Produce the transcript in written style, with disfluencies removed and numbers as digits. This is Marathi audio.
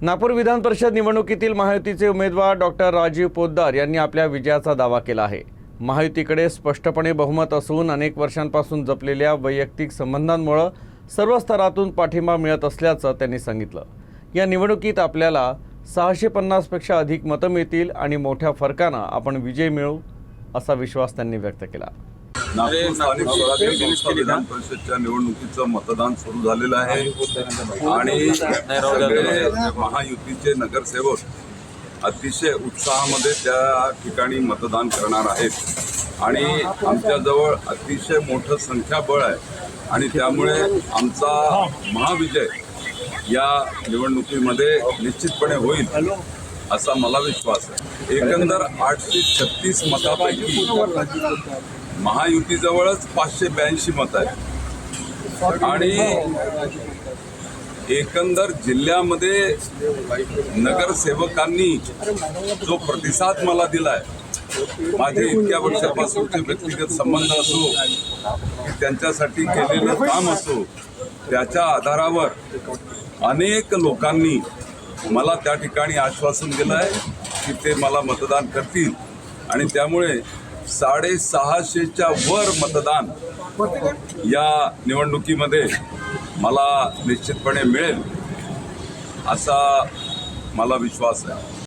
नागपूर विधान परिषद निवडणुकीतील महायुतीचे उमेदवार डॉक्टर राजीव पोद्दार यांनी आपल्या विजयाचा दावा केला आहे। महायुतीकडे स्पष्टपणे बहुमत असून अनेक वर्षांपासून जपलेल्या वैयक्तिक संबंधांमुळे सर्व स्तरातून पाठिंबा मिळत असल्याचं त्यांनी सांगितलं। या निवडणुकीत आपल्याला 650 पेक्षा अधिक मतं मिळतील आणि मोठ्या फरकाने आपण विजय मिळवू असा विश्वास त्यांनी व्यक्त केला। नागपूर स्थानिक स्वराज्य संस्था विधान परिषदच्या निवडणुकीचं मतदान सुरू झालेलं आहे आणि सगळे महायुतीचे नगरसेवक अतिशय उत्साहामध्ये त्या ठिकाणी मतदान करणार आहेत आणि आमच्याजवळ अतिशय मोठं संख्याबळ आहे आणि त्यामुळे आमचा महाविजय या निवडणुकीमध्ये निश्चितपणे होईल असा मला विश्वास आहे। एकंदर 836 मतापैकी महायुतीजवळच 582 मत आहे आणि एकंदर जिल्ह्यामध्ये नगरसेवकांनी जो प्रतिसाद मला दिलाय, माझे इतक्या वर्षापासूनचे व्यक्तिगत संबंध असो की त्यांच्यासाठी केलेलं काम असो, त्याच्या आधारावर अनेक लोकांनी मला त्या ठिकाणी आश्वासन दिलं आहे की ते मला मतदान करतील आणि त्यामुळे 650च्या वर मतदान या निवडणुकीमध्ये मला निश्चितपणे मिळेल असा मला विश्वास आहे।